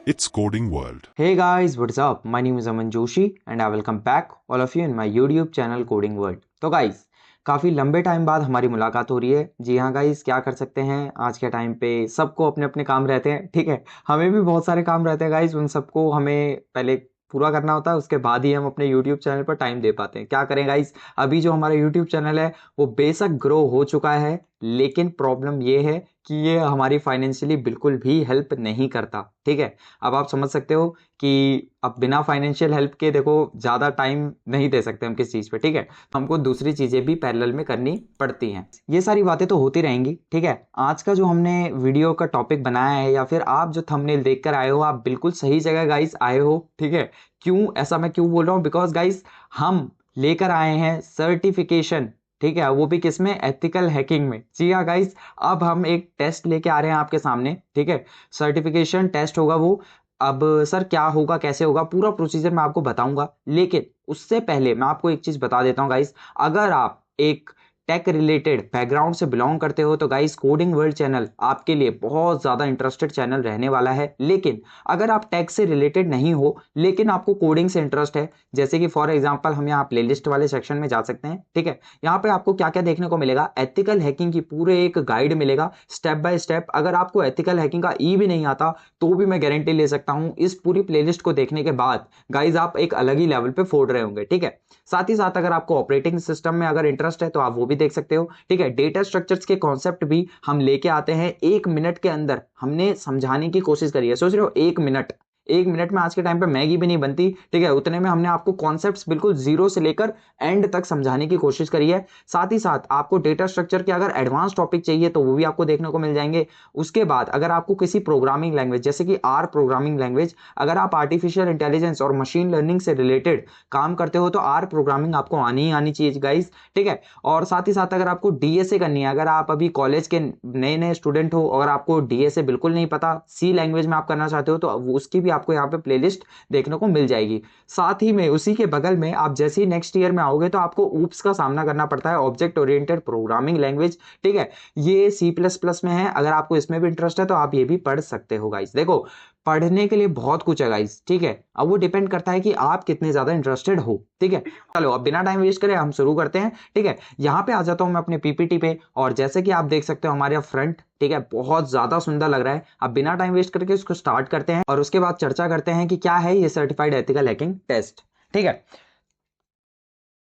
It's Coding World. Hey guys, what's up? My name is Aman Joshi and I welcome back all of you in my YouTube channel Coding World. तो guys काफ़ी लंबे time बाद हमारी मुलाकात हो रही है। जी हाँ गाइस, क्या कर सकते हैं, आज के टाइम पे सबको अपने अपने काम रहते हैं, ठीक है। हमें भी बहुत सारे काम रहते हैं गाइस, उन सबको हमें पहले पूरा करना होता है, उसके बाद ही हम अपने YouTube चैनल पर टाइम दे पाते हैं। क्या करें गाइस, अभी जो हमारा YouTube चैनल है वो बेशक ग्रो हो चुका है, लेकिन प्रॉब्लम ये है कि ये हमारी फाइनेंशियली बिल्कुल भी हेल्प नहीं करता, ठीक है। अब आप समझ सकते हो कि अब बिना फाइनेंशियल हेल्प के देखो ज़्यादा टाइम नहीं दे सकते हम किस चीज़ पे, ठीक है। हमको दूसरी चीज़ें भी पैरेलल में करनी पड़ती हैं। ये सारी बातें तो होती रहेंगी, ठीक है। आज का जो हमने वीडियो का टॉपिक बनाया है या फिर आप जो थंबनेल देख कर आए हो, आप बिल्कुल सही जगह गाइस आए हो, ठीक है। क्यों ऐसा मैं क्यों बोल रहा हूँ, बिकॉज गाइस हम लेकर आए हैं सर्टिफिकेशन, ठीक है, वो भी किसमें, एथिकल हैकिंग में। जी हाँ गाइस, अब हम एक टेस्ट लेके आ रहे हैं आपके सामने, ठीक है। सर्टिफिकेशन टेस्ट होगा वो। अब सर क्या होगा, कैसे होगा, पूरा प्रोसीजर मैं आपको बताऊंगा, लेकिन उससे पहले मैं आपको एक चीज बता देता हूँ गाइस। अगर आप एक टेक रिलेटेड बैकग्राउंड से बिलोंग करते हो तो गाइस कोडिंग वर्ल्ड चैनल आपके लिए बहुत ज़्यादा इंटरेस्टेड चैनल रहने वाला है। लेकिन अगर आप टेक से रिलेटेड नहीं हो लेकिन आपको कोडिंग से इंटरेस्ट है, जैसे कि फॉर एग्जांपल हम यहाँ प्लेलिस्ट वाले सेक्शन में जा सकते हैं, ठीक है। यहाँ पे आपको क्या क्या देखने को मिलेगा, एथिकल हैकिंग की पूरे एक गाइड मिलेगा स्टेप बाय स्टेप। अगर आपको एथिकल हैकिंग का ई भी नहीं आता तो भी मैं गारंटी ले सकता हूँ इस पूरी प्लेलिस्ट को देखने के बाद गाइज आप एक अलग ही लेवल पे फोड़ रहे होंगे, ठीक है। साथ ही साथ अगर आपको ऑपरेटिंग सिस्टम में अगर इंटरेस्ट है तो आप वो भी देख सकते हो, ठीक है। डेटा स्ट्रक्चर्स के कॉन्सेप्ट भी हम लेके आते हैं, 1 मिनट के अंदर हमने समझाने की कोशिश करी है। सोच रहे हो 1 मिनट, 1 मिनट में आज के टाइम पे मैगी भी नहीं बनती, ठीक है। उतने में हमने आपको कॉन्सेप्ट्स बिल्कुल जीरो से लेकर एंड तक समझाने की कोशिश करी है। साथ ही साथ आपको डेटा स्ट्रक्चर के अगर एडवांस टॉपिक चाहिए तो वो भी आपको देखने को मिल जाएंगे। उसके बाद अगर आपको किसी प्रोग्रामिंग लैंग्वेज जैसे कि आर प्रोग्रामिंग लैंग्वेज, अगर आप आर्टिफिशियल इंटेलिजेंस और मशीन लर्निंग से रिलेटेड काम करते हो तो आर प्रोग्रामिंग आपको आनी ही आनी चाहिए गाइस, ठीक है। और साथ ही साथ अगर आपको डीएसए करनी है, अगर आप अभी कॉलेज के नए नए स्टूडेंट हो और आपको डीएसए बिल्कुल नहीं पता, सी लैंग्वेज में आप करना चाहते हो तो उसकी भी आपको यहाँ पे प्लेलिस्ट देखने को मिल जाएगी। साथ ही में उसी के बगल में आप जैसे ही नेक्स्ट ईयर में आओगे तो आपको ऊप्स का सामना करना पड़ता है, ऑब्जेक्ट ओरिएंटेड प्रोग्रामिंग लैंग्वेज, ठीक है। ये सी प्लस प्लस में है, अगर आपको इसमें भी इंटरेस्ट है तो आप ये भी पढ़ सकते हो गाइस। देखो पढ़ने के लिए बहुत कुछ है गाइस, ठीक है। अब वो डिपेंड करता है कि आप कितने ज्यादा इंटरेस्टेड हो, ठीक है। चलो अब बिना टाइम वेस्ट करे हम शुरू करते हैं, ठीक है। यहाँ पे आ जाता हूं मैं अपने पीपीटी पे और जैसे कि आप देख सकते हो हमारे फ्रंट, ठीक है, बहुत ज्यादा सुंदर लग रहा है। अब बिना टाइम वेस्ट करके इसको स्टार्ट करते हैं और उसके बाद चर्चा करते हैं कि क्या है ये सर्टिफाइड एथिकल हैकिंग टेस्ट, ठीक है।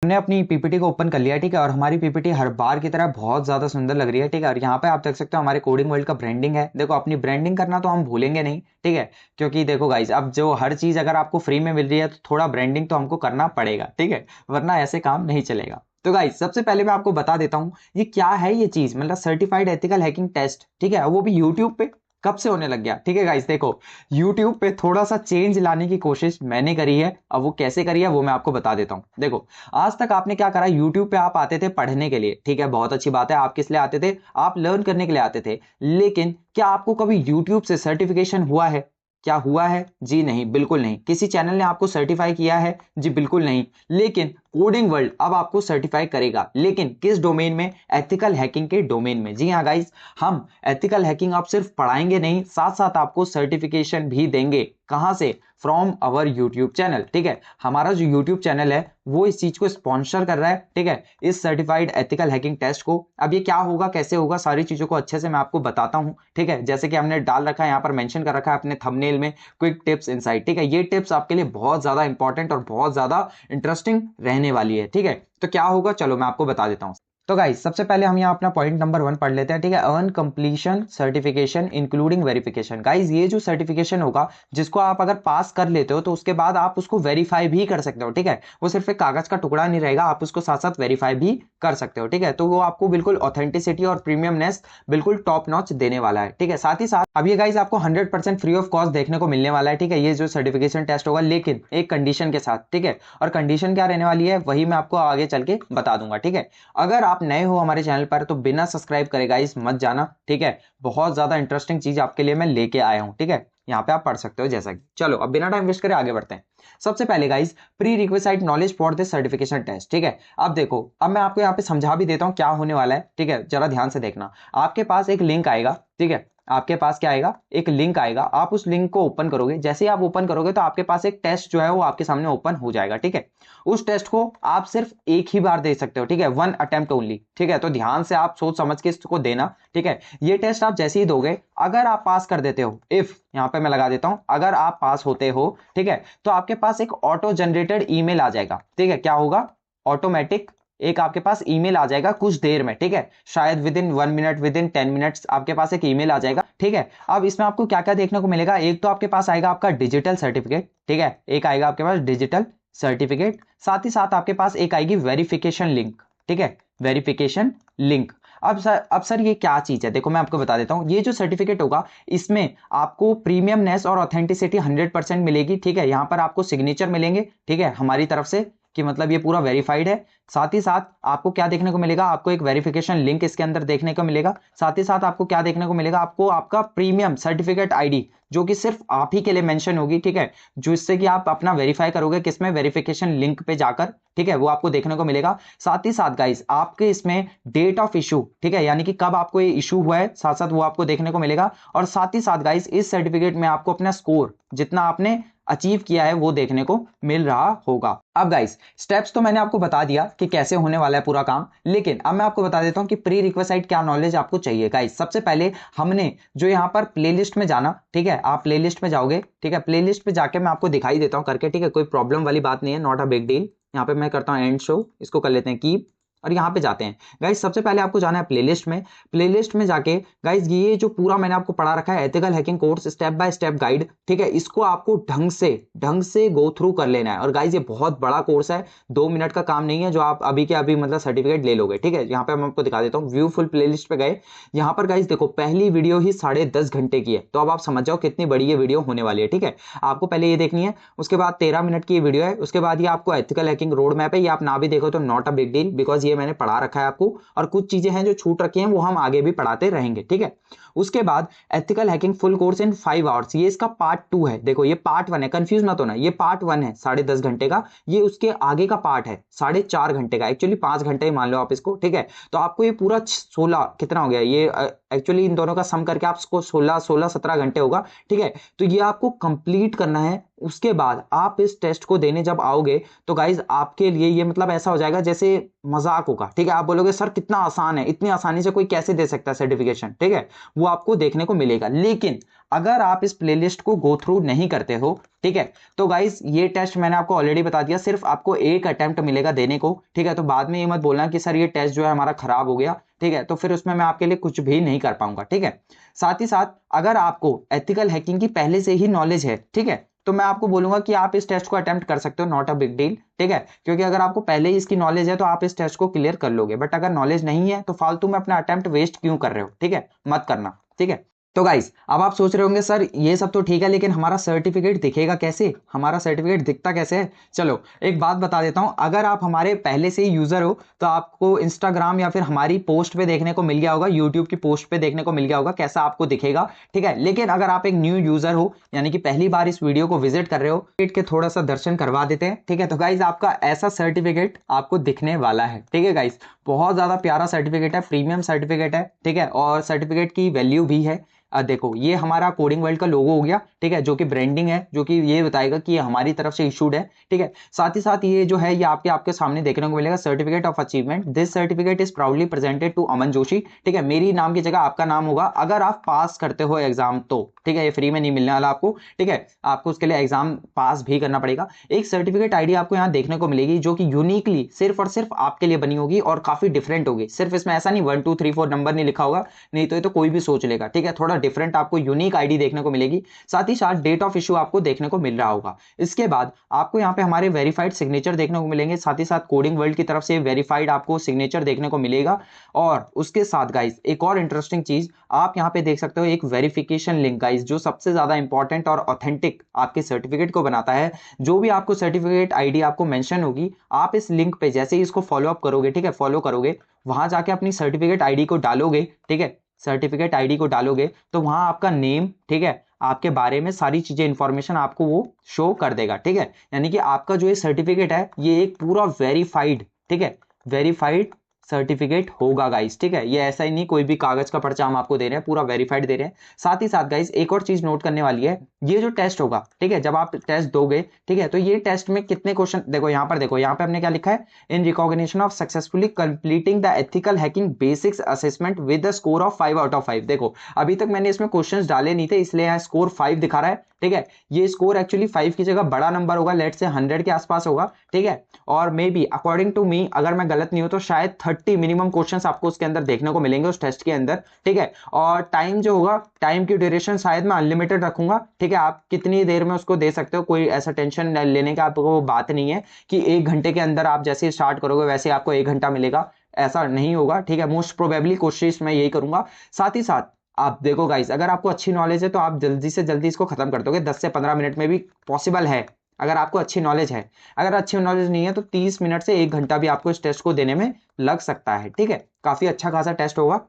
हमने अपनी पीपीटी को ओपन कर लिया, ठीक है, और हमारी पीपीटी हर बार की तरह बहुत ज्यादा सुंदर लग रही है, ठीक है। और यहाँ पे आप देख सकते हो हमारे कोडिंग वर्ल्ड का ब्रांडिंग है। देखो अपनी ब्रांडिंग करना तो हम भूलेंगे नहीं, ठीक है, क्योंकि देखो गाइस अब जो हर चीज अगर आपको फ्री में मिल रही है तो थोड़ा ब्रांडिंग तो हमको करना पड़ेगा, ठीक है, वरना ऐसे काम नहीं चलेगा। तो गाइस सबसे पहले मैं आपको बता देता हूँ ये क्या है ये चीज, मतलब सर्टिफाइड एथिकल हैकिंग टेस्ट, ठीक है, वो भी यूट्यूब पे कब से होने लग गया, ठीक है गाइस। देखो YouTube पे थोड़ा सा चेंज लाने की कोशिश मैंने करी है, अब वो कैसे करी है वो मैं आपको बता देता हूं। देखो आज तक आपने क्या करा, YouTube पे आप आते थे पढ़ने के लिए, ठीक है, बहुत अच्छी बात है, आप किस लिए आते थे, आप लर्न करने के लिए आते थे। लेकिन क्या आपको कभी YouTube से सर्टिफिकेशन हुआ है, क्या हुआ है, जी नहीं, बिल्कुल नहीं। किसी चैनल ने आपको सर्टिफाई किया है, जी बिल्कुल नहीं। लेकिन कोडिंग वर्ल्ड अब आपको सर्टिफाई करेगा, लेकिन किस डोमेन में, एथिकल हैकिंग के डोमेन में। जी हाँ गाइस, हम एथिकल हैकिंग आप सिर्फ पढ़ाएंगे नहीं, साथ साथ आपको सर्टिफिकेशन भी देंगे। कहां से, फ्रॉम अवर यूट्यूब चैनल, ठीक है। हमारा जो यूट्यूब चैनल है वो इस चीज को स्पॉन्सर कर रहा है, ठीक है, इस सर्टिफाइड एथिकल हैकिंग टेस्ट को। अब ये क्या होगा, कैसे होगा, सारी चीजों को अच्छे से मैं आपको बताता हूं, ठीक है। जैसे कि हमने डाल रखा है यहाँ पर, मेंशन कर रखा है अपने थंबनेल में, क्विक टिप्स इनसाइट, ठीक है। ये टिप्स आपके लिए बहुत ज्यादा इंपॉर्टेंट और बहुत ज्यादा इंटरेस्टिंग रहने वाली है, ठीक है। तो क्या होगा चलो मैं आपको बता देता हूं। तो गाइस सबसे पहले हम यहाँ अपना पॉइंट नंबर 1 पढ़ लेते हैं, ठीक है। Earn completion certification including verification. Guys ये जो सर्टिफिकेशन होगा जिसको आप अगर पास कर लेते हो तो उसके बाद आप उसको वेरीफाई भी कर सकते हो, ठीक है। वो सिर्फ एक कागज का टुकड़ा नहीं रहेगा, आप उसको साथ साथ वेरीफाई भी कर सकते हो, ठीक है। तो वो आपको बिल्कुल ऑथेंटिसिटी और प्रीमियमनेस बिल्कुल टॉप नॉच देने वाला है, ठीक है। साथ ही साथ अब ये गाइस आपको 100% फ्री ऑफ कॉस्ट देखने को मिलने वाला है, ठीक है, ये जो सर्टिफिकेशन टेस्ट होगा, लेकिन एक कंडीशन के साथ, ठीक है। और कंडीशन क्या रहने वाली है वही मैं आपको आगे चल के बता दूंगा, ठीक है। अगर आप नए हो हमारे चैनल पर तो बिना सब्सक्राइब करे गाइस मत जाना, ठीक है। बहुत ज्यादा इंटरेस्टिंग चीज आपके लिए मैं लेके आया हूं, ठीक है, यहाँ पे आप पढ़ सकते हो जैसा कि। चलो अब बिना टाइम वेस्ट करे आगे बढ़ते हैं। सबसे पहले guys prerequisite knowledge for this certification test, ठीक है। अब देखो अब मैं आपको यहाँ पे समझा भी देता हूँ क्या होने वाला है, ठीक है, जरा ध्यान से देखना। आपके पास एक लिंक आएगा, ठीक है, आपके पास क्या आएगा, एक लिंक आएगा, आप उस लिंक को ओपन करोगे, जैसे ही आप ओपन करोगे तो आपके पास एक टेस्ट जो है वो आपके सामने ओपन हो जाएगा, ठीक है। उस टेस्ट को आप सिर्फ एक ही बार दे सकते हो, ठीक है, 1 अटेम्प्ट ओनली, ठीक है। तो ध्यान से आप सोच समझ के इसको देना, ठीक है। ये टेस्ट आप जैसे ही दोगे, अगर आप पास कर देते हो, इफ यहां पे मैं लगा देता हूं, अगर आप पास होते हो, ठीक है, तो आपके पास एक ऑटो जनरेटेड ईमेल आ जाएगा, ठीक है। क्या होगा, ऑटोमेटिक एक आपके पास ईमेल आ जाएगा कुछ देर में, ठीक है, शायद with in 1 minute, with in 10 minutes आपके पास एक ईमेल आ जाएगा, ठीक है। अब इसमें आपको क्या क्या देखने को मिलेगा, एक तो आपके पास आएगा आपका डिजिटल सर्टिफिकेट, ठीक है, एक आएगा आपके पास डिजिटल सर्टिफिकेट, साथ ही साथ आपके पास एक आएगी वेरिफिकेशन लिंक, ठीक है, वेरिफिकेशन लिंक। अब सर ये क्या चीज है, देखो मैं आपको बता देता हूं। ये जो सर्टिफिकेट होगा इसमें आपको प्रीमियमनेस और ऑथेंटिसिटी 100% मिलेगी, ठीक है। यहां पर आपको सिग्नेचर मिलेंगे, ठीक है, हमारी तरफ से, कि मतलब ये पूरा वेरीफाइड है। साथ ही साथ आपको क्या देखने को मिलेगा, आपको एक वेरिफिकेशन लिंक इसके अंदर देखने को मिलेगा। साथ ही साथ आपको क्या देखने को मिलेगा, आपको आपका प्रीमियम सर्टिफिकेट आईडी, जो कि सिर्फ आप ही के लिए मेंशन होगी, ठीक है, जो इससे कि आप अपना वेरीफाई करोगे किसमें, वेरिफिकेशन लिंक पे जाकर, ठीक है, वो आपको देखने को मिलेगा। साथ ही साथ गाइस आपके इसमें डेट ऑफ इशू, ठीक है, यानी कि कब आपको ये इशू हुआ है, साथ साथ वो आपको देखने को मिलेगा। और साथ ही साथ गाइस इस सर्टिफिकेट में आपको अपना स्कोर जितना आपने अचीव किया है वो देखने को मिल रहा होगा। अब गाइस स्टेप्स तो मैंने आपको बता दिया कि कैसे होने वाला है पूरा काम, लेकिन अब मैं आपको बता देता हूं कि प्री रिक्वेस्ट क्या नॉलेज आपको चाहिए। गाइस सबसे पहले हमने जो यहां पर प्लेलिस्ट में जाना, ठीक है, आप प्लेलिस्ट में जाओगे, ठीक है, प्लेलिस्ट पे जाके मैं आपको दिखाई देता हूं करके, ठीक है, कोई प्रॉब्लम वाली बात नहीं है, नॉट अ बिग डील। यहाँ पे मैं करता हूं एंड शो, इसको कर लेते हैं कीप, और यहाँ पे जाते हैं। गाइस सबसे पहले आपको जाना है प्लेलिस्ट में। प्लेलिस्ट में जाके गाइस ये जो पूरा मैंने आपको पढ़ा रखा है ethical hacking course step by step guide, ठीक है, इसको आपको ढंग से गो थ्रू कर लेना है। और गाइस ये बहुत बड़ा कोर्स है, 2 मिनट का काम नहीं है जो आप अभी के अभी मतलब सर्टिफिकेट ले लोगे, ठीक है। यहाँ पे मैं आपको दिखा देता हूँ, व्यू फुल प्लेलिस्ट पे गए, यहाँ पर गाइस देखो पहली वीडियो ही 10.5 घंटे की है, तो अब आप समझ जाओ कितनी बड़ी ये वीडियो होने वाली है, ठीक है। आपको पहले ये देखनी है, उसके बाद 13 मिनट की वीडियो है, उसके बाद ये आपको एथिकल हैकिंग रोड मैप है, ये आप ना भी देखो तो not a big deal, because ये मैंने पढ़ा रखा है आपको, और कुछ चीजें हैं जो छूट रखी हैं वो हम आगे भी पढ़ाते रहेंगे, ठीक है। उसके बाद ethical hacking full course in 5 hours, ये इसका पार्ट 2 है। देखो ये पार्ट 1 है, कंफ्यूज मत होना, ये पार्ट 1 है 10.5 घंटे का, ये उसके आगे का पार्ट है 4.5 घंटे का, एक्चुअली 5 घंटे मान लो आप इसको, ठीक है। तो आपको ये पूरा 16 कितना हो गया ये, एक्चुअली इन दोनों का सम करके आपको 16-17 घंटे होगा, ठीक है। तो ये आपको कंप्लीट करना है। उसके बाद आप इस टेस्ट को देने जब आओगे तो गाइज आपके लिए ये मतलब ऐसा हो जाएगा जैसे मजाक होगा, ठीक है। आप बोलोगे सर कितना आसान है, इतनी आसानी से कोई कैसे दे सकता है सर्टिफिकेशन, ठीक है, वो आपको देखने को मिलेगा। लेकिन अगर आप इस प्लेलिस्ट को गो थ्रू नहीं करते हो, ठीक है, तो गाइस ये टेस्ट मैंने आपको ऑलरेडी बता दिया, सिर्फ आपको एक अटेम्प्ट मिलेगा देने को, ठीक है। तो बाद में ये मत बोलना कि सर ये टेस्ट जो है हमारा खराब हो गया, ठीक है, तो फिर उसमें मैं आपके लिए कुछ भी नहीं कर पाऊंगा, ठीक है। साथ ही साथ अगर आपको एथिकल हैकिंग की पहले से ही नॉलेज है, ठीक है, तो मैं आपको बोलूंगा कि आप इस टेस्ट को अटेम्प्ट कर सकते हो, नॉट अ बिग डील, ठीक है। क्योंकि अगर आपको पहले ही इसकी नॉलेज है तो आप इस टेस्ट को क्लियर कर लोगे, बट अगर नॉलेज नहीं है तो फालतू में अपना अटेम्प्ट वेस्ट क्यों कर रहे हो, ठीक है, मत करना, ठीक है। तो गाइस अब आप सोच रहे होंगे सर ये सब तो ठीक है, लेकिन हमारा सर्टिफिकेट दिखेगा कैसे, हमारा सर्टिफिकेट दिखता कैसे है। चलो एक बात बता देता हूं, अगर आप हमारे पहले से ही यूजर हो तो आपको इंस्टाग्राम या फिर हमारी पोस्ट पे देखने को मिल गया होगा, यूट्यूब की पोस्ट पे देखने को मिल गया होगा कैसा आपको दिखेगा, ठीक है। लेकिन अगर आप एक न्यू यूजर हो, यानी कि पहली बार इस वीडियो को विजिट कर रहे हो, के थोड़ा सा दर्शन करवा देते हैं, ठीक है। तो गाइज आपका ऐसा सर्टिफिकेट आपको दिखने वाला है, ठीक है गाइज, बहुत ज्यादा प्यारा सर्टिफिकेट है, प्रीमियम सर्टिफिकेट है, ठीक है, और सर्टिफिकेट की वैल्यू भी है। देखो ये हमारा कोडिंग वर्ल्ड का लोगो हो गया, ठीक है, जो कि ब्रांडिंग है, जो कि ये बताएगा कि ये हमारी तरफ से इशूड है, ठीक है। साथ ही साथ ये जो है ये आपके सामने देखने को मिलेगा, certificate of achievement, this certificate is proudly presented to Aman Joshi, ठीक है। मेरी नाम की जगह आपका नाम होगा अगर आप पास करते हो एग्जाम तो, ठीक है, ये फ्री में नहीं मिलने वाला आपको, ठीक है, आपको उसके लिए एग्जाम पास भी करना पड़ेगा। एक सर्टिफिकेट आईडी आपको यहाँ देखने को मिलेगी जो कि यूनिकली सिर्फ और सिर्फ आपके लिए बनी होगी और काफी डिफरेंट होगी। सिर्फ इसमें ऐसा नहीं 1 2 3 4 नंबर नहीं लिखा होगा, नहीं तो ये तो कोई भी सोच लेगा, ठीक है, थोड़ा डिफरेंट आपको यूनिक आईडी देखने को मिलेगी। साथ ही साथ डेट ऑफ इशू आपको देखने को मिल रहा होगा। इसके बाद आपको यहाँ पे हमारे वेरीफाइड सिग्नेचर देखने को मिलेंगे, साथ ही साथ कोडिंग वर्ल्ड की तरफ से वेरीफाइड आपको सिग्नेचर देखने को मिलेगा। और उसके साथ गाइस एक और इंटरेस्टिंग चीज आप यहाँ पे देख सकते हो, एक वेरिफिकेशन लिंक गाइस, जो सबसे ज्यादा इंपॉर्टेंट और ऑथेंटिक आपके सर्टिफिकेट को बनाता है। जो भी आपको सर्टिफिकेट आईडी आपको मेंशन होगी, आप इस लिंक पे जैसे ही इसको फॉलो अप करोगे, ठीक है, फॉलो करोगे, वहां जाके अपनी सर्टिफिकेट आईडी को डालोगे, ठीक है, सर्टिफिकेट आईडी को डालोगे तो वहां आपका नेम, ठीक है, आपके बारे में सारी चीजें इंफॉर्मेशन आपको वो शो कर देगा, ठीक है। यानी कि आपका जो ये सर्टिफिकेट है ये एक पूरा वेरीफाइड, ठीक है, वेरीफाइड सर्टिफिकेट होगा गाइस, ठीक है। ये ऐसा ही नहीं कोई भी कागज का पर्चा हम आपको दे रहे हैं, पूरा वेरीफाइड दे रहे हैं। साथ ही साथ गाइस एक और चीज नोट करने वाली है, ये जो टेस्ट होगा, ठीक है, जब आप टेस्ट दोगे, ठीक है, तो ये टेस्ट में कितने क्वेश्चन, देखो यहाँ पर, देखो यहाँ पे हमने क्या लिखा है, in recognition of successfully completing the ethical hacking basics assessment with the score of 5/5। देखो अभी तक मैंने इसमें क्वेश्चंस डाले नहीं थे, इसलिए यहाँ स्कोर 5 दिखा रहा है, ठीक है। ये स्कोर एक्चुअली 5 की जगह बड़ा नंबर होगा, लेट से 100 के आसपास होगा, ठीक है। और maybe according to me, अगर मैं गलत नहीं हूं तो शायद 30 मिनिमम क्वेश्चंस आपको उसके अंदर देखने को मिलेंगे उस टेस्ट के अंदर, ठीक है। और टाइम जो होगा, टाइम की ड्यूरेशन शायद मैं अनलिमिटेड रखूंगा, ठीक है। आप कितनी देर में उसको दे सकते हो, कोई ऐसा टेंशन लेने का आपको बात नहीं है कि 1 घंटे के अंदर आप जैसे स्टार्ट करोगे वैसे आपको 1 घंटा मिलेगा, ऐसा नहीं होगा, ठीक है। मोस्ट प्रोबेबली कोशिश मैं यही करूंगा। साथ ही साथ आप देखो गाइस, अगर आपको अच्छी नॉलेज है तो आप जल्दी से जल्दी इसको खत्म कर दोगे, 10 से 15 मिनट में भी पॉसिबल है, अगर आपको अच्छी नॉलेज है। अगर अच्छी नॉलेज नहीं है तो 30 मिनट से 1 घंटा भी आपको इस टेस्ट को देने में लग सकता है, ठीक है। काफी अच्छा खासा टेस्ट होगा,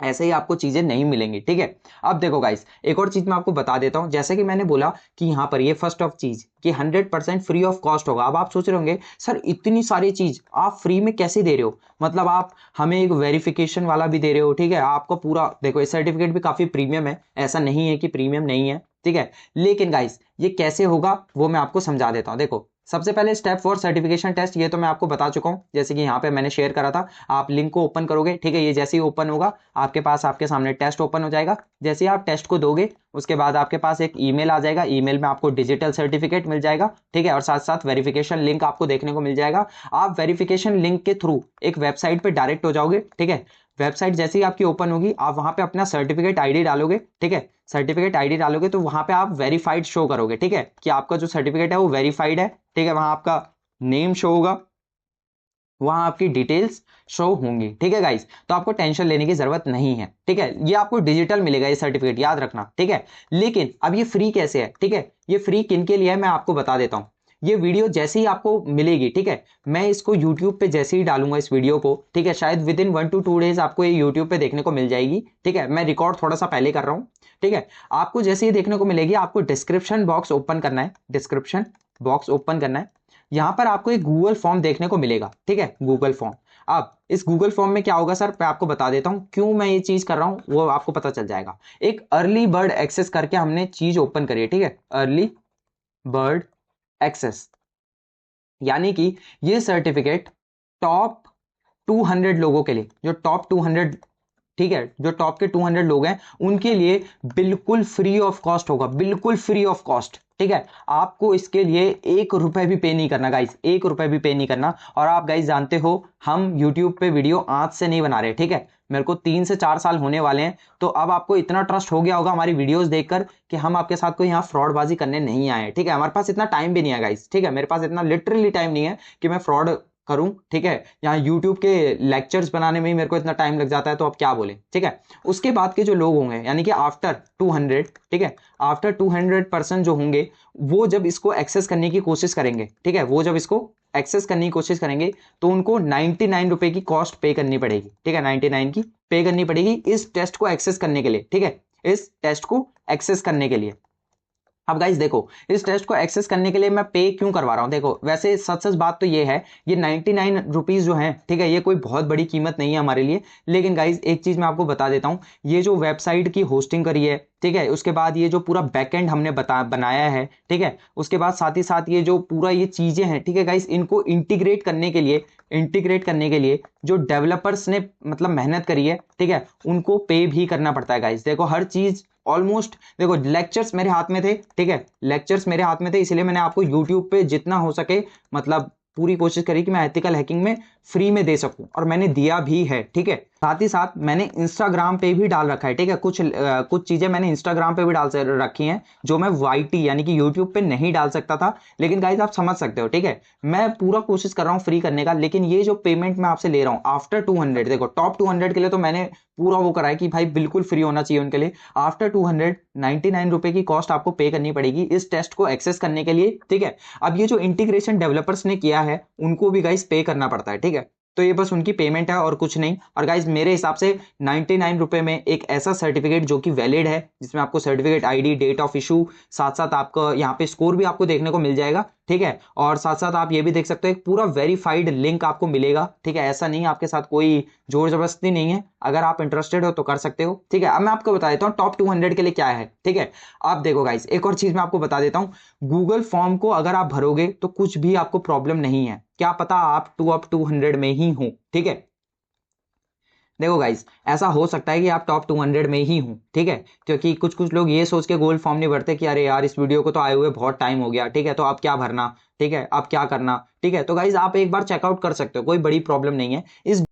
ऐसे ही आपको चीजें नहीं मिलेंगी, ठीक है। अब देखो गाइस, एक और चीज मैं आपको बता देता हूं, जैसे कि मैंने बोला कि यहाँ पर ये फर्स्ट ऑफ चीज कि 100% फ्री ऑफ कॉस्ट होगा। अब आप सोच रहे होंगे सर इतनी सारी चीज आप फ्री में कैसे दे रहे हो, मतलब आप हमें एक वेरिफिकेशन वाला भी दे रहे हो, ठीक है, आपको पूरा, देखो ये सर्टिफिकेट भी काफी प्रीमियम है, ऐसा नहीं है कि प्रीमियम नहीं है, ठीक है। लेकिन गाइस ये कैसे होगा वो मैं आपको समझा देता हूं। देखो सबसे पहले स्टेप 4 सर्टिफिकेशन टेस्ट, ये तो मैं आपको बता चुका हूं, जैसे कि यहाँ पे मैंने शेयर करा था। आप लिंक को ओपन करोगे, ठीक है, ये जैसे ही ओपन होगा आपके पास, आपके सामने टेस्ट ओपन हो जाएगा। जैसे ही आप टेस्ट को दोगे उसके बाद आपके पास एक ईमेल आ जाएगा, ईमेल में आपको डिजिटल सर्टिफिकेट मिल जाएगा, ठीक है, और साथ साथ वेरिफिकेशन लिंक आपको देखने को मिल जाएगा। आप वेरिफिकेशन लिंक के थ्रू एक वेबसाइट पे डायरेक्ट हो जाओगे, ठीक है। वेबसाइट जैसे ही आपकी ओपन होगी आप वहां पे अपना सर्टिफिकेट आईडी डालोगे, ठीक है। सर्टिफिकेट आईडी डालोगे तो वहां पे आप वेरीफाइड शो करोगे, ठीक है, कि आपका जो सर्टिफिकेट है वो वेरीफाइड है, ठीक है। वहां आपका नेम शो होगा, वहां आपकी डिटेल्स शो होंगी, ठीक है गाइस। तो आपको टेंशन लेने की जरूरत नहीं है, ठीक है। ये आपको डिजिटल मिलेगा ये सर्टिफिकेट, याद रखना, ठीक है। लेकिन अब ये फ्री कैसे है, ठीक है, ये फ्री किन के लिए है मैं आपको बता देता हूं। ये वीडियो जैसे ही आपको मिलेगी, ठीक है, मैं इसको YouTube पे जैसे ही डालूंगा इस वीडियो को, ठीक है, शायद विद इन 1 to 2 डेज आपको ये YouTube पे देखने को मिल जाएगी, ठीक है। मैं रिकॉर्ड थोड़ा सा पहले कर रहा हूँ, ठीक है। आपको जैसे ही देखने को मिलेगी आपको डिस्क्रिप्शन बॉक्स ओपन करना है, डिस्क्रिप्शन बॉक्स ओपन करना है। यहां पर आपको एक गूगल फॉर्म देखने को मिलेगा, ठीक है, गूगल फॉर्म। अब इस गूगल फॉर्म में क्या होगा सर, मैं आपको बता देता हूं क्यों मैं ये चीज कर रहा हूं, वो आपको पता चल जाएगा। एक अर्ली बर्ड एक्सेस करके हमने चीज ओपन करी है, ठीक है, अर्ली बर्ड एक्सेस, यानी कि ये सर्टिफिकेट टॉप 200 लोगों के लिए, जो टॉप 200, ठीक है, जो टॉप के 200 लोग हैं उनके लिए बिल्कुल फ्री ऑफ कॉस्ट होगा, बिल्कुल फ्री ऑफ कॉस्ट, ठीक है। आपको इसके लिए 1 रुपए भी पे नहीं करना गाइस, 1 रुपए भी पे नहीं करना। और आप गाइस जानते हो हम YouTube पे वीडियो आज से नहीं बना रहे, ठीक है, मेरे को 3 से 4 साल होने वाले हैं। तो अब आपको इतना ट्रस्ट हो गया होगा हमारी वीडियोस देखकर कि हम आपके साथ कोई यहाँ फ्रॉडबाजी करने नहीं आए, ठीक है। हमारे पास इतना टाइम भी नहीं है गाइस, ठीक है, मेरे पास इतना लिटरली टाइम नहीं है कि मैं फ्रॉड करूं, ठीक है। यहाँ YouTube के लेक्चर्स बनाने में ही मेरे को इतना टाइम लग जाता है, तो अब क्या बोले, ठीक है। उसके बाद के जो लोग होंगे यानी कि आफ्टर 200, ठीक है, आफ्टर 200% जो होंगे वो जब इसको एक्सेस करने की कोशिश करेंगे, ठीक है, वो जब इसको एक्सेस करने की कोशिश करेंगे तो उनको 99 रुपए की कॉस्ट पे करनी पड़ेगी, ठीक है, 99 की पे करनी पड़ेगी इस टेस्ट को एक्सेस करने के लिए, ठीक है, इस टेस्ट को एक्सेस करने के लिए। अब गाइस देखो इस टेस्ट को एक्सेस करने के लिए मैं पे क्यों करवा रहा हूं, देखो वैसे सच सच बात तो ये है, ये 99 रुपीज जो है, ठीक है, ये कोई बहुत बड़ी कीमत नहीं है हमारे लिए। लेकिन गाइस एक चीज मैं आपको बता देता हूं, ये जो वेबसाइट की होस्टिंग करी है, ठीक है, उसके बाद ये जो पूरा बैकएंड हमने बनाया है, ठीक है, उसके बाद साथ ही साथ ये जो पूरा ये चीजें हैं, ठीक है गाइस, इनको इंटीग्रेट करने के लिए जो डेवलपर्स ने मतलब मेहनत करी है, ठीक है, उनको पे भी करना पड़ता है गाइस। देखो हर चीज ऑलमोस्ट, देखो लेक्चर्स मेरे हाथ में थे, ठीक है, लेक्चर्स मेरे हाथ में थे, इसलिए मैंने आपको यूट्यूब पे जितना हो सके मतलब पूरी कोशिश करी कि मैं एथिकल हैकिंग में फ्री में दे सकूं, और मैंने दिया भी है, ठीक है। साथ ही साथ मैंने इंस्टाग्राम पे भी डाल रखा है, ठीक है, कुछ चीजें मैंने इंस्टाग्राम पे भी डाल रखी हैं जो मैं वाईटी यानी कि यूट्यूब पे नहीं डाल सकता था। लेकिन गाइस आप समझ सकते हो, ठीक है, मैं पूरा कोशिश कर रहा हूं फ्री करने का, लेकिन ये जो पेमेंट मैं आपसे ले रहा हूं आफ्टर 200, देखो टॉप 200 के लिए तो मैंने पूरा वो करा है कि भाई बिल्कुल फ्री होना चाहिए उनके लिए। आफ्टर 299 रुपए की कॉस्ट आपको पे करनी पड़ेगी इस टेस्ट को एक्सेस करने के लिए, ठीक है। अब ये जो इंटीग्रेशन डेवलपर्स ने किया है उनको भी गाइस पे करना पड़ता है, ठीक है, तो ये बस उनकी पेमेंट है और कुछ नहीं। और गाइज मेरे हिसाब से 99 रुपए में एक ऐसा सर्टिफिकेट जो कि वैलिड है, जिसमें आपको certificate ID, date of issue, साथ साथ आपका यहाँ पे स्कोर भी आपको देखने को मिल जाएगा, ठीक है। और साथ साथ आप ये भी देख सकते हो एक पूरा वेरीफाइड लिंक आपको मिलेगा, ठीक है। ऐसा नहीं है आपके साथ कोई जोर जबरदस्ती नहीं है, अगर आप इंटरेस्टेड हो तो कर सकते हो, ठीक है। अब मैं आपको बता देता हूँ टॉप 200 के लिए क्या है, ठीक है। आप देखो गाइस, एक और चीज मैं आपको बता देता हूँ, गूगल फॉर्म को अगर आप भरोगे तो कुछ भी आपको प्रॉब्लम नहीं है, क्या पता आप टॉप 200 में ही हो, ठीक है। देखो गाइस, ऐसा हो सकता है कि आप टॉप 200 में ही हो, ठीक है। क्योंकि कुछ कुछ लोग ये सोच के गूगल फॉर्म नहीं भरते कि अरे यार इस वीडियो को तो आए हुए बहुत टाइम हो गया, ठीक है, तो आप क्या भरना, ठीक है, आप क्या करना, ठीक है। तो गाइस आप एक बार चेकआउट कर सकते हो, कोई बड़ी प्रॉब्लम नहीं है इस।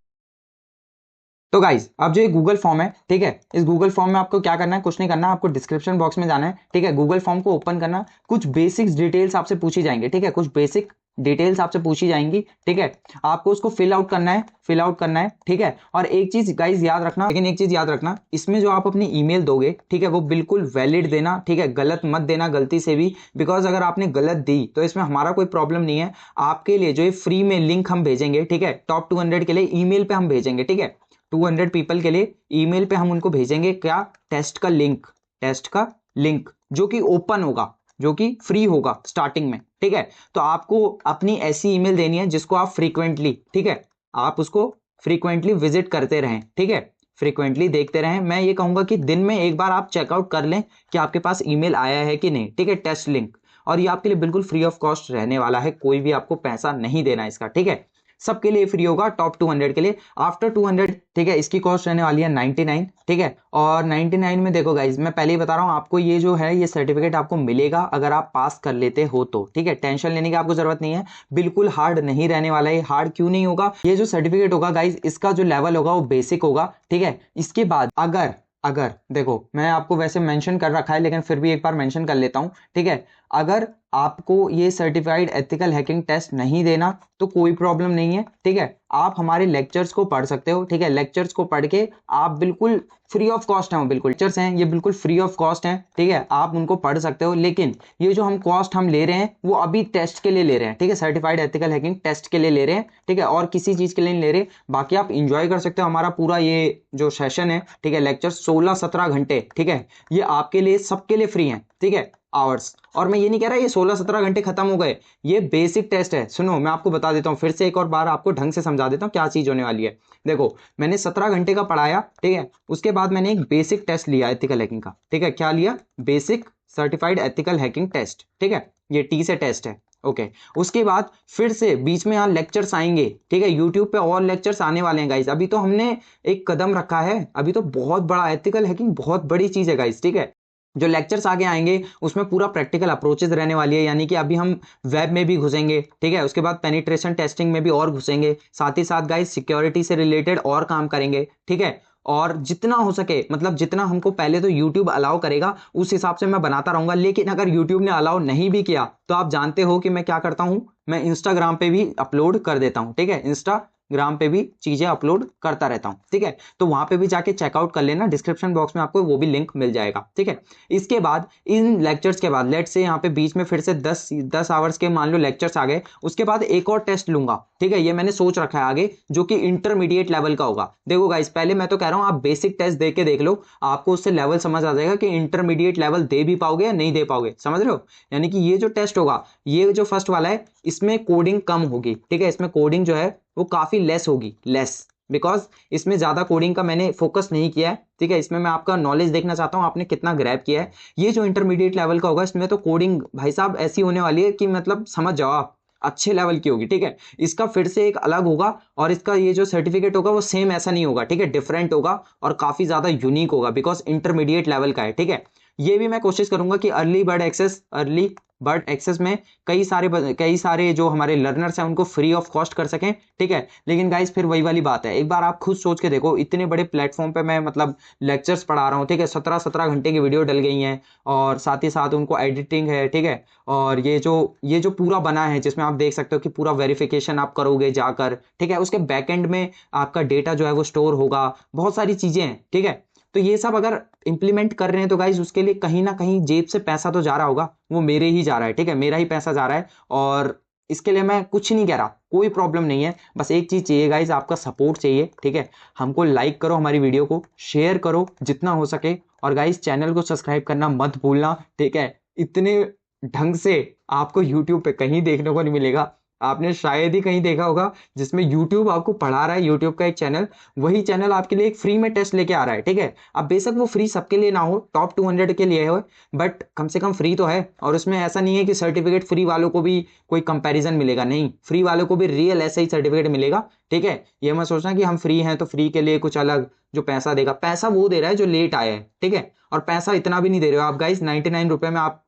तो गाइज अब जो ये गूगल फॉर्म है, ठीक है, इस गूगल फॉर्म में आपको क्या करना है, कुछ नहीं करना, आपको डिस्क्रिप्शन बॉक्स में जाना है, ठीक है। गूगल फॉर्म को ओपन करना, कुछ बेसिक्स डिटेल्स आपसे पूछी जाएंगे, ठीक है, कुछ बेसिक डिटेल्स आपसे पूछी जाएंगी, ठीक है। आपको उसको फिल आउट करना है, फिल आउट करना है, ठीक है। और एक चीज गाइज याद रखना, लेकिन एक चीज याद रखना, इसमें जो आप अपनी ईमेल दोगे, ठीक है, वो बिल्कुल वैलिड देना, ठीक है, गलत मत देना गलती से भी, बिकॉज अगर आपने गलत दी तो इसमें हमारा कोई प्रॉब्लम नहीं है। आपके लिए जो ये फ्री में लिंक हम भेजेंगे, ठीक है, टॉप 200 के लिए ईमेल पे हम भेजेंगे, ठीक है। 200 पीपल के लिए ईमेल पे हम उनको भेजेंगे क्या, टेस्ट का लिंक, टेस्ट का लिंक जो कि ओपन होगा, जो कि फ्री होगा स्टार्टिंग में, ठीक है। तो आपको अपनी ऐसी ईमेल देनी है जिसको आप फ्रीक्वेंटली, ठीक है, आप उसको फ्रीक्वेंटली विजिट करते रहें, ठीक है, फ्रीक्वेंटली देखते रहें। मैं ये कहूंगा कि दिन में एक बार आप चेकआउट कर लें कि आपके पास ईमेल आया है कि नहीं, ठीक है, टेस्ट लिंक। और ये आपके लिए बिल्कुल फ्री ऑफ कॉस्ट रहने वाला है, कोई भी आपको पैसा नहीं देना इसका, ठीक है, सबके लिए फ्री होगा टॉप 200 के लिए। आफ्टर 200, ठीक है, इसकी कॉस्ट रहने वाली है 99, ठीक है। और 99 में देखो गाइज, मैं पहले ही बता रहा हूं आपको, ये जो है ये सर्टिफिकेट आपको मिलेगा अगर आप पास कर लेते हो तो, ठीक है, टेंशन लेने की आपको जरूरत नहीं है, बिल्कुल हार्ड नहीं रहने वाला है। हार्ड क्यों नहीं होगा, ये जो सर्टिफिकेट होगा गाइज, इसका जो लेवल होगा वो बेसिक होगा, ठीक है। इसके बाद अगर अगर देखो, मैं आपको वैसे मेंशन कर रखा है लेकिन फिर भी एक बार मेंशन कर लेता हूं, ठीक है। अगर आपको ये सर्टिफाइड एथिकल हैकिंग टेस्ट नहीं देना तो कोई प्रॉब्लम नहीं है, ठीक है। आप हमारे लेक्चर्स को पढ़ सकते हो, ठीक है, लेक्चर्स को पढ़ के आप बिल्कुल फ्री ऑफ कॉस्ट हैं, बिल्कुल लेक्चर्स हैं ये बिल्कुल फ्री ऑफ कॉस्ट हैं, ठीक है, आप उनको पढ़ सकते हो। लेकिन ये जो हम कॉस्ट हम ले रहे हैं वो अभी टेस्ट के लिए ले रहे हैं, ठीक है, सर्टिफाइड एथिकल हैकिंग टेस्ट के लिए ले रहे हैं, ठीक है, और किसी चीज के लिए नहीं ले रहे। बाकी आप इंजॉय कर सकते हो हमारा पूरा ये जो सेशन है, ठीक है, लेक्चर 16-17 घंटे, ठीक है, ये आपके लिए सबके लिए फ्री है, ठीक है, आवर्स। और मैं ये नहीं कह रहा ये 16-17 घंटे खत्म हो गए, ये बेसिक टेस्ट है। सुनो मैं आपको बता देता हूँ फिर से एक और बार, आपको ढंग से समझा देता हूँ क्या चीज होने वाली है। देखो मैंने 17 घंटे का पढ़ाया, ठीक है, उसके बाद मैंने एक बेसिक टेस्ट लिया एथिकल हैकिंग का, ठीक है, क्या लिया, basic certified ethical hacking test, ठीक है, ये टी से टेस्ट है, ओके। उसके बाद फिर से बीच में यहाँ लेक्चर्स आएंगे, ठीक है, यूट्यूब पे और लेक्चर्स आने वाले हैं गाइस। अभी तो हमने एक कदम रखा है, अभी तो बहुत बड़ा एथिकल हैकिंग बहुत बड़ी चीज है गाइस, ठीक है। जो लेक्चर्स आगे आएंगे उसमें पूरा प्रैक्टिकल अप्रोचेस रहने वाली है, यानी कि अभी हम वेब में भी घुसेंगे, ठीक है, उसके बाद पेनिट्रेशन टेस्टिंग में भी और घुसेंगे, साथ ही साथ गाइस सिक्योरिटी से रिलेटेड और काम करेंगे, ठीक है। और जितना हो सके, मतलब जितना हमको पहले तो YouTube अलाउ करेगा उस हिसाब से मैं बनाता रहूंगा। लेकिन अगर YouTube ने अलाउ नहीं भी किया तो आप जानते हो कि मैं क्या करता हूं, मैं इंस्टाग्राम पे भी अपलोड कर देता हूं, ठीक है, इंस्टाग्राम पे भी चीजें अपलोड करता रहता हूं, ठीक है। तो वहां पे भी जाके चेकआउट कर लेना, डिस्क्रिप्शन बॉक्स में आपको वो भी लिंक मिल जाएगा, ठीक है। इसके बाद इन लेक्चर्स के बाद लेट से यहाँ पे बीच में फिर से 10 आवर्स के मान लो लेक्चर्स आ गए, उसके बाद एक और टेस्ट लूंगा, ठीक है, ये मैंने सोच रखा है आगे, जो कि इंटरमीडिएट लेवल का होगा। देखो गाइस, पहले मैं तो कह रहा हूं आप बेसिक टेस्ट दे के देख लो, आपको उससे लेवल समझ आ जाएगा कि इंटरमीडिएट लेवल दे भी पाओगे या नहीं दे पाओगे, समझ रहे हो। यानी कि ये जो टेस्ट होगा, ये जो फर्स्ट वाला है, इसमें कोडिंग कम होगी, ठीक है, इसमें कोडिंग जो है वो काफी लेस होगी, लेस, बिकॉज इसमें ज्यादा कोडिंग का मैंने फोकस नहीं किया है, ठीक है। इसमें मैं आपका नॉलेज देखना चाहता हूं आपने कितना ग्रैब किया है। ये जो इंटरमीडिएट लेवल का होगा, इसमें तो कोडिंग भाई साहब ऐसी होने वाली है कि मतलब समझ जाओ आप, अच्छे लेवल की होगी, ठीक है। इसका फिर से एक अलग होगा, और इसका ये जो सर्टिफिकेट होगा वो सेम ऐसा नहीं होगा, ठीक है, डिफरेंट होगा और काफी ज्यादा यूनिक होगा, बिकॉज इंटरमीडिएट लेवल का है, ठीक है। ये भी मैं कोशिश करूंगा कि अर्ली बर्ड एक्सेस में कई सारे जो हमारे लर्नर्स हैं उनको फ्री ऑफ कॉस्ट कर सकें, ठीक है। लेकिन गाइस फिर वही वाली बात है, एक बार आप खुद सोच के देखो, इतने बड़े प्लेटफॉर्म पे मैं मतलब लेक्चर्स पढ़ा रहा हूँ, ठीक है, 17-17 घंटे की वीडियो डल गई हैं, और साथ ही साथ उनको एडिटिंग है, ठीक है। और ये जो पूरा बना है जिसमें आप देख सकते हो कि पूरा वेरिफिकेशन आप करोगे जाकर, ठीक है, उसके बैकएंड में आपका डेटा जो है वो स्टोर होगा, बहुत सारी चीजें हैं, ठीक है। तो ये सब अगर इंप्लीमेंट कर रहे हैं तो गाइज उसके लिए कहीं ना कहीं जेब से पैसा तो जा रहा होगा, वो मेरे ही जा रहा है, ठीक है, मेरा ही पैसा जा रहा है। और इसके लिए मैं कुछ नहीं कह रहा, कोई प्रॉब्लम नहीं है, बस एक चीज चाहिए गाइज, आपका सपोर्ट चाहिए, ठीक है। हमको लाइक करो, हमारी वीडियो को शेयर करो जितना हो सके, और गाइज चैनल को सब्सक्राइब करना मत भूलना, ठीक है। इतने ढंग से आपको यूट्यूब पे कहीं देखने को नहीं मिलेगा। आपने शायद ही कहीं देखा होगा जिसमें यूट्यूब आपको पढ़ा रहा है, यूट्यूब का एक चैनल, वही चैनल आपके लिए एक फ्री में टेस्ट लेके आ रहा है, ठीक है। अब बेशक वो फ्री सबके लिए ना हो, टॉप 200 के लिए हो, बट कम से कम फ्री तो है। और उसमें ऐसा नहीं है कि सर्टिफिकेट फ्री वालों को भी कोई कंपैरिजन मिलेगा, नहीं, फ्री वालों को भी रियल ऐसा ही सर्टिफिकेट मिलेगा, ठीक है। ये मत सोचना कि हम फ्री हैं तो फ्री के लिए कुछ अलग जो पैसा देगा, पैसा वो दे रहा है जो लेट आया है, ठीक है। और पैसा इतना भी नहीं दे रहे हो आप गाइस, 99 रुपए में आप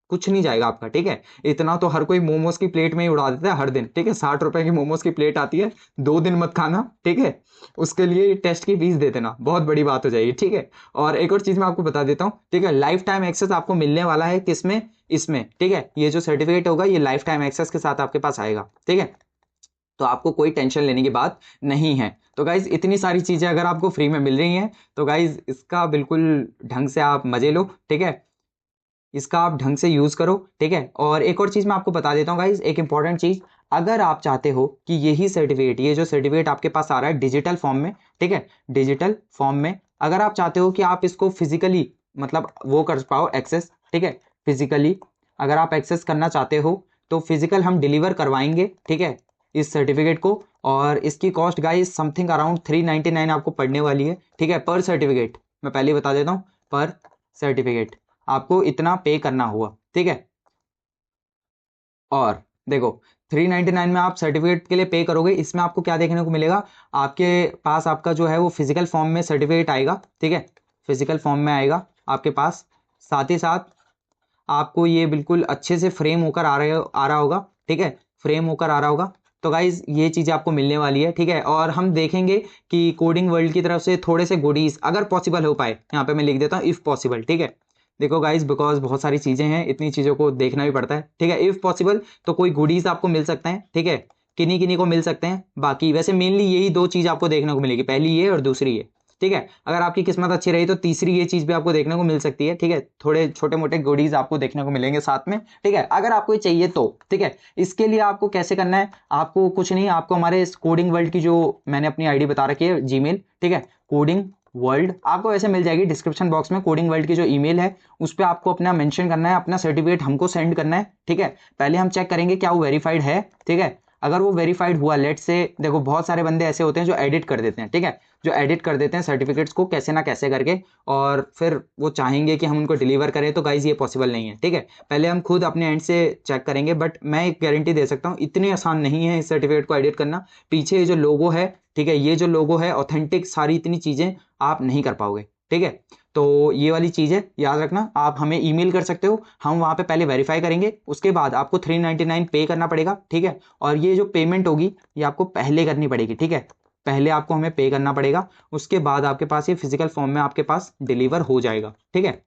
कुछ नहीं जाएगा आपका, ठीक है। इतना तो हर कोई मोमोज की प्लेट में ही उड़ा देता है हर दिन, ठीक है। 60 रुपए की मोमोज की प्लेट आती है, 2 दिन मत खाना, ठीक है। उसके लिए टेस्ट की फीस दे देना, बहुत बड़ी बात हो जाएगी, ठीक है। और एक और चीज मैं आपको बता देता हूँ, ठीक है। लाइफ टाइम एक्सेस आपको मिलने वाला है किसमें, इसमें, ठीक है। ये जो सर्टिफिकेट होगा ये लाइफ टाइम एक्सेस के साथ आपके पास आएगा, ठीक है। तो आपको कोई टेंशन लेने की बात नहीं है। तो गाइज इतनी सारी चीजें अगर आपको फ्री में मिल रही हैं तो गाइज इसका बिल्कुल ढंग से आप मजे लो, ठीक है। इसका आप ढंग से यूज करो, ठीक है। और एक और चीज मैं आपको बता देता हूँ गाइज, एक इंपॉर्टेंट चीज, अगर आप चाहते हो कि यही सर्टिफिकेट, ये जो सर्टिफिकेट आपके पास आ रहा है डिजिटल फॉर्म में, ठीक है, डिजिटल फॉर्म में, अगर आप चाहते हो कि आप इसको फिजिकली मतलब वो कर पाओ एक्सेस, ठीक है, फिजिकली अगर आप एक्सेस करना चाहते हो तो फिजिकल हम डिलीवर करवाएंगे, ठीक है, इस सर्टिफिकेट को। और इसकी कॉस्ट गाइज समथिंग अराउंड 399 आपको पड़ने वाली है, ठीक है, पर सर्टिफिकेट। मैं पहले ही बता देता हूँ, पर सर्टिफिकेट आपको इतना पे करना होगा, ठीक है। और देखो 399 में आप सर्टिफिकेट के लिए पे करोगे, इसमें आपको क्या देखने को मिलेगा, आपके पास आपका जो है वो फिजिकल फॉर्म में सर्टिफिकेट आएगा, ठीक है, फिजिकल फॉर्म में आएगा आपके पास। साथ ही साथ आपको ये बिल्कुल अच्छे से फ्रेम होकर आ रहा होगा, ठीक है, फ्रेम होकर आ रहा होगा। तो गाइज ये चीज़ आपको मिलने वाली है, ठीक है। और हम देखेंगे कि कोडिंग वर्ल्ड की तरफ से थोड़े से गुडीज अगर पॉसिबल हो पाए, यहाँ पे मैं लिख देता हूँ इफ पॉसिबल, ठीक है। देखो गाइज बिकॉज बहुत सारी चीज़ें हैं, इतनी चीज़ों को देखना भी पड़ता है, ठीक है। इफ पॉसिबल तो कोई गुडीज आपको मिल सकते हैं, ठीक है, किन्हीं किन्हीं को मिल सकते हैं। बाकी वैसे मेनली यही 2 चीज़ आपको देखने को मिलेगी, पहली ये और दूसरी ये, ठीक है। अगर आपकी किस्मत अच्छी रही तो तीसरी ये चीज भी आपको देखने को मिल सकती है, ठीक है। थोड़े छोटे मोटे गुडीज आपको देखने को मिलेंगे साथ में, ठीक है, अगर आपको ये चाहिए तो, ठीक है। इसके लिए आपको कैसे करना है, आपको कुछ नहीं, आपको हमारे इस कोडिंग वर्ल्ड की जो मैंने अपनी आईडी बता रखी है जीमेल, ठीक है, कोडिंग वर्ल्ड आपको ऐसे मिल जाएगी डिस्क्रिप्शन बॉक्स में। कोडिंग वर्ल्ड की जो ईमेल है उस पर आपको अपना मेंशन करना है, अपना सर्टिफिकेट हमको सेंड करना है, ठीक है। पहले हम चेक करेंगे क्या वो वेरीफाइड है, ठीक है। अगर वो वेरीफाइड हुआ, लेट से देखो बहुत सारे बंदे ऐसे होते हैं जो एडिट कर देते हैं, ठीक है, जो एडिट कर देते हैं सर्टिफिकेट्स को कैसे ना कैसे करके, और फिर वो चाहेंगे कि हम उनको डिलीवर करें, तो गाइज ये पॉसिबल नहीं है, ठीक है। पहले हम खुद अपने एंड से चेक करेंगे, बट मैं एक गारंटी दे सकता हूँ इतनी आसान नहीं है इस सर्टिफिकेट को एडिट करना। पीछे जो लोगो है, ठीक है, ये जो लोगो है ऑथेंटिक, सारी इतनी चीजें आप नहीं कर पाओगे, ठीक है। तो ये वाली चीज़ है, याद रखना। आप हमें ईमेल कर सकते हो, हम वहाँ पे पहले वेरीफाई करेंगे, उसके बाद आपको 399 पे करना पड़ेगा, ठीक है। और ये जो पेमेंट होगी ये आपको पहले करनी पड़ेगी, ठीक है, पहले आपको हमें पे करना पड़ेगा, उसके बाद आपके पास ये फिजिकल फॉर्म में आपके पास डिलीवर हो जाएगा, ठीक है,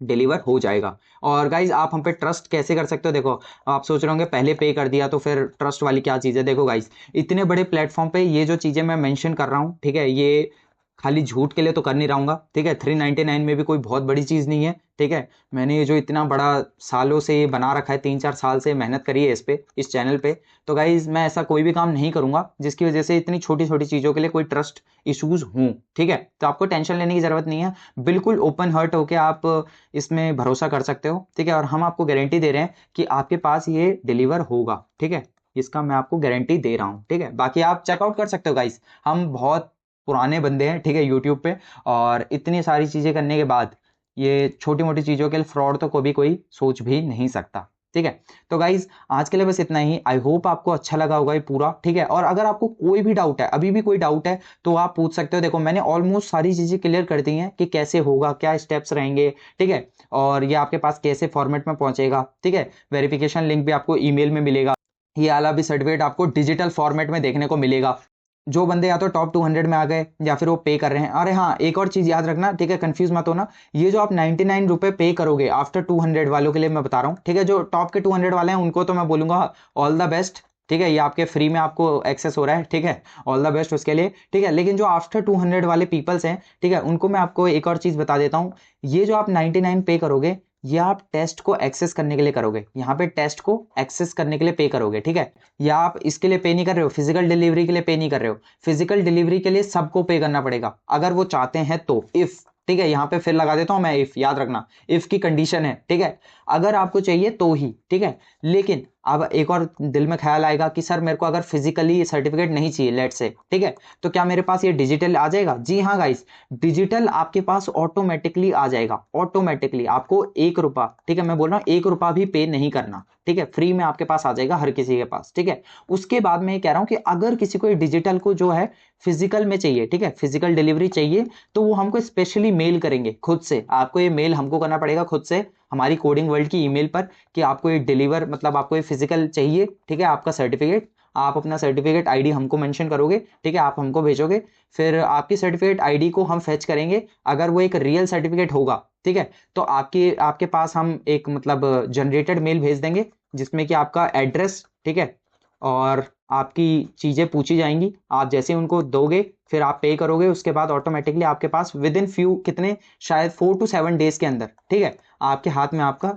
डिलीवर हो जाएगा। और गाइज आप हम पे ट्रस्ट कैसे कर सकते हो, देखो आप सोच रहे होंगे पहले पे कर दिया तो फिर ट्रस्ट वाली क्या चीज़ है। देखो गाइज इतने बड़े प्लेटफॉर्म पे ये जो चीज़ें मैं मेंशन कर रहा हूँ, ठीक है, ये खाली झूठ के लिए तो कर नहीं रहूंगा, ठीक है। 399 में भी कोई बहुत बड़ी चीज़ नहीं है, ठीक है। मैंने ये जो इतना बड़ा सालों से ये बना रखा है, 3-4 साल से मेहनत करी है इस पे, इस चैनल पे, तो गाइज मैं ऐसा कोई भी काम नहीं करूंगा जिसकी वजह से इतनी छोटी छोटी चीज़ों के लिए कोई ट्रस्ट इशूज हों, ठीक है। तो आपको टेंशन लेने की जरूरत नहीं है, बिल्कुल ओपन हार्ट होकर आप इसमें भरोसा कर सकते हो, ठीक है। और हम आपको गारंटी दे रहे हैं कि आपके पास ये डिलीवर होगा, ठीक है, इसका मैं आपको गारंटी दे रहा हूँ, ठीक है। बाकी आप चेकआउट कर सकते हो गाइस, हम बहुत पुराने बंदे हैं, ठीक है, यूट्यूब पे, और इतनी सारी चीज़ें करने के बाद ये छोटी मोटी चीज़ों के लिए फ्रॉड तो कभी कोई सोच भी नहीं सकता, ठीक है। तो गाइज आज के लिए बस इतना ही, आई होप आपको अच्छा लगा होगा ये पूरा, ठीक है। और अगर आपको कोई भी डाउट है, अभी भी कोई डाउट है, तो आप पूछ सकते हो। देखो मैंने ऑलमोस्ट सारी चीज़ें क्लियर कर दी हैं कि कैसे होगा, क्या स्टेप्स रहेंगे, ठीक है, और ये आपके पास कैसे फॉर्मेट में पहुंचेगा, ठीक है। वेरिफिकेशन लिंक भी आपको ईमेल में मिलेगा, ये वाला भी सर्टिफिकेट आपको डिजिटल फॉर्मेट में देखने को मिलेगा। जो बंदे या तो टॉप 200 में आ गए या फिर वो पे कर रहे हैं। अरे हाँ एक और चीज याद रखना, ठीक है, कंफ्यूज मत होना, ये जो आप 99 रुपए पे करोगे आफ्टर 200 वालों के लिए मैं बता रहा हूँ, ठीक है। जो टॉप के 200 वाले हैं उनको तो मैं बोलूंगा ऑल द बेस्ट, ठीक है, ये आपके फ्री में आपको एक्सेस हो रहा है, ठीक है, ऑल द बेस्ट उसके लिए, ठीक है। लेकिन जो आफ्टर 200 वाले पीपल्स हैं, ठीक है, उनको मैं आपको एक और चीज बता देता हूँ, ये जो आप 99 पे करोगे ये आप टेस्ट को एक्सेस करने के लिए करोगे, यहाँ पे टेस्ट को एक्सेस करने के लिए पे करोगे, ठीक है। या आप इसके लिए पे नहीं कर रहे हो, फिजिकल डिलीवरी के लिए पे नहीं कर रहे हो, फिजिकल डिलीवरी के लिए सबको पे करना पड़ेगा अगर वो चाहते हैं तो, इफ ठीक है, यहाँ पे फिर लगा देता हूँ मैं इफ, याद रखना इफ की कंडीशन है, ठीक है, अगर आपको चाहिए तो ही, ठीक है। लेकिन अब एक और दिल में ख्याल आएगा कि सर मेरे को अगर फिजिकली सर्टिफिकेट नहीं चाहिए लेट से, ठीक है, तो क्या मेरे पास ये डिजिटल आ जाएगा? जी हाँ गाइस, डिजिटल आपके पास ऑटोमेटिकली आ जाएगा, ऑटोमेटिकली आपको 1 रुपया, ठीक है, मैं बोल रहा हूँ 1 रुपया भी पे नहीं करना, ठीक है, फ्री में आपके पास आ जाएगा हर किसी के पास, ठीक है। उसके बाद मैं ये कह रहा हूँ कि अगर किसी को डिजिटल को जो है फिजिकल में चाहिए, ठीक है, फिजिकल डिलीवरी चाहिए, तो वो हमको स्पेशली मेल करेंगे खुद से, आपको ये मेल हमको करना पड़ेगा खुद से हमारी कोडिंग वर्ल्ड की ईमेल पर कि आपको ये डिलीवर, मतलब आपको ये फिजिकल चाहिए, ठीक है, आपका सर्टिफिकेट, आप अपना सर्टिफिकेट आईडी हमको मेंशन करोगे, ठीक है, आप हमको भेजोगे, फिर आपकी सर्टिफिकेट आईडी को हम फेच करेंगे, अगर वो एक रियल सर्टिफिकेट होगा, ठीक है, तो आपके पास हम एक मतलब जनरेटेड मेल भेज देंगे जिसमें कि आपका एड्रेस, ठीक है, और आपकी चीजें पूछी जाएंगी, आप जैसे उनको दोगे फिर आप पे करोगे, उसके बाद ऑटोमेटिकली आपके पास विद इन फ्यू कितने शायद 4 to 7 डेज के अंदर, ठीक है, आपके हाथ में आपका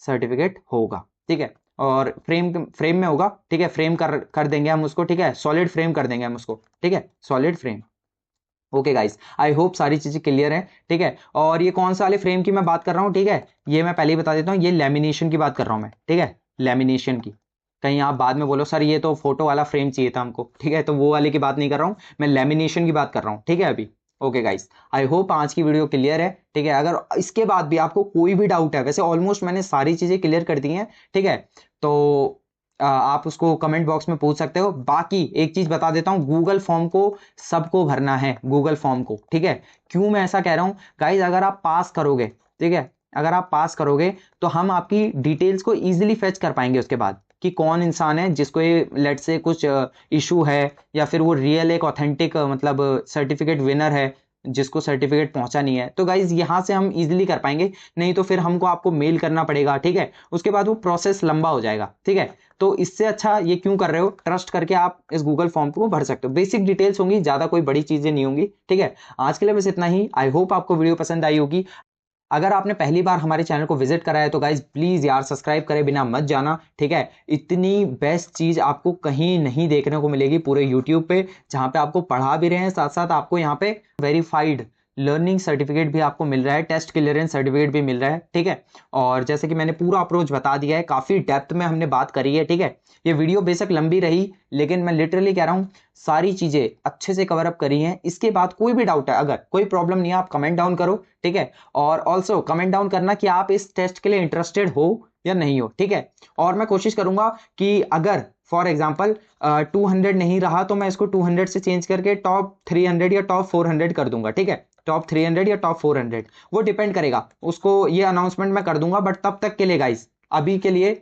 सर्टिफिकेट होगा, ठीक है, और फ्रेम में होगा, ठीक है, फ्रेम कर देंगे हम उसको, ठीक है, सॉलिड फ्रेम कर देंगे हम उसको, ठीक है, solid frame. Okay guys, I hope सारी चीजें क्लियर है, ठीक है। और ये कौन सा वाले फ्रेम की मैं बात कर रहा हूँ, ठीक है, ये मैं पहले ही बता देता हूँ, ये लेमिनेशन की बात कर रहा हूँ मैं, ठीक है, लेमिनेशन की। कहीं आप बाद में बोलो सर ये तो फोटो वाला फ्रेम चाहिए था हमको, ठीक है, तो वो वाले की बात नहीं कर रहा हूँ मैं, लेमिनेशन की बात कर रहा हूँ, ठीक है अभी। ओके गाइस, आई होप आज की वीडियो क्लियर है, ठीक है। अगर इसके बाद भी आपको कोई भी डाउट है, वैसे ऑलमोस्ट मैंने सारी चीजें क्लियर कर दी हैं, ठीक है, तो आप उसको कमेंट बॉक्स में पूछ सकते हो। बाकी एक चीज बता देता हूँ, गूगल फॉर्म को सबको भरना है, गूगल फॉर्म को, ठीक है। क्यों मैं ऐसा कह रहा हूँ गाइज, अगर आप पास करोगे, ठीक है, अगर आप पास करोगे तो हम आपकी डिटेल्स को इजीली फेच कर पाएंगे उसके बाद कि कौन इंसान है जिसको ये लेट से कुछ इशू है, या फिर वो रियल एक ऑथेंटिक मतलब सर्टिफिकेट विनर है जिसको सर्टिफिकेट पहुंचा नहीं है, तो गाइज यहाँ से हम इजीली कर पाएंगे। नहीं तो फिर हमको आपको मेल करना पड़ेगा, ठीक है, उसके बाद वो प्रोसेस लंबा हो जाएगा, ठीक है। तो इससे अच्छा ये क्यों कर रहे हो, ट्रस्ट करके आप इस गूगल फॉर्म को भर सकते हो, बेसिक डिटेल्स होंगी, ज्यादा कोई बड़ी चीजें नहीं होंगी, ठीक है। आज के लिए बस इतना ही, आई होप आपको वीडियो पसंद आई होगी। अगर आपने पहली बार हमारे चैनल को विजिट करा है तो गाइज प्लीज यार सब्सक्राइब करे बिना मत जाना, ठीक है। इतनी बेस्ट चीज आपको कहीं नहीं देखने को मिलेगी पूरे यूट्यूब पे, जहां पे आपको पढ़ा भी रहे हैं, साथ साथ आपको यहाँ पे वेरीफाइड लर्निंग सर्टिफिकेट भी आपको मिल रहा है, टेस्ट क्लियरेंस सर्टिफिकेट भी मिल रहा है, ठीक है। और जैसे कि मैंने पूरा अप्रोच बता दिया है, काफी डेप्थ में हमने बात करी है, ठीक है। ये वीडियो बेशक लंबी रही, लेकिन मैं लिटरली कह रहा हूँ सारी चीजें अच्छे से कवर अप करी हैं। इसके बाद कोई भी डाउट है, अगर कोई प्रॉब्लम नहीं है, आप कमेंट डाउन करो, ठीक है। और ऑल्सो कमेंट डाउन करना कि आप इस टेस्ट के लिए इंटरेस्टेड हो या नहीं हो, ठीक है। और मैं कोशिश करूंगा कि अगर फॉर एग्जाम्पल 200 नहीं रहा तो मैं इसको 200 से चेंज करके टॉप 300 या टॉप 400 कर दूंगा, ठीक है, टॉप 300 या टॉप 400, वो डिपेंड करेगा, उसको ये अनाउंसमेंट मैं कर दूंगा। बट तब तक के लिए गाइस, अभी के लिए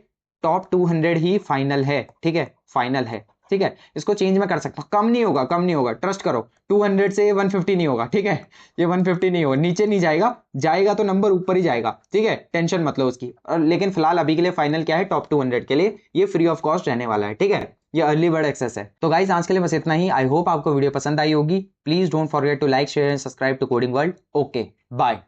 टॉप 200 ही फाइनल है, ठीक है, फाइनल है, ठीक है। इसको चेंज मैं कर सकता हूँ, कम नहीं होगा, कम नहीं होगा, ट्रस्ट करो। 200 से 150 नहीं होगा, ठीक है, ये 150 नहीं होगा, नीचे नहीं जाएगा, जाएगा तो नंबर ऊपर ही जाएगा, ठीक है, टेंशन मत लो उसकी। और लेकिन फिलहाल अभी के लिए फाइनल क्या है, टॉप 200 के लिए ये फ्री ऑफ कॉस्ट रहने वाला है, ठीक है, ये अर्ली बर्ड एक्सेस है। तो गाइस आज के लिए बस इतना ही, आई होप आपको वीडियो पसंद आई होगी। Please don't forget to like share and subscribe to coding world. Okay bye.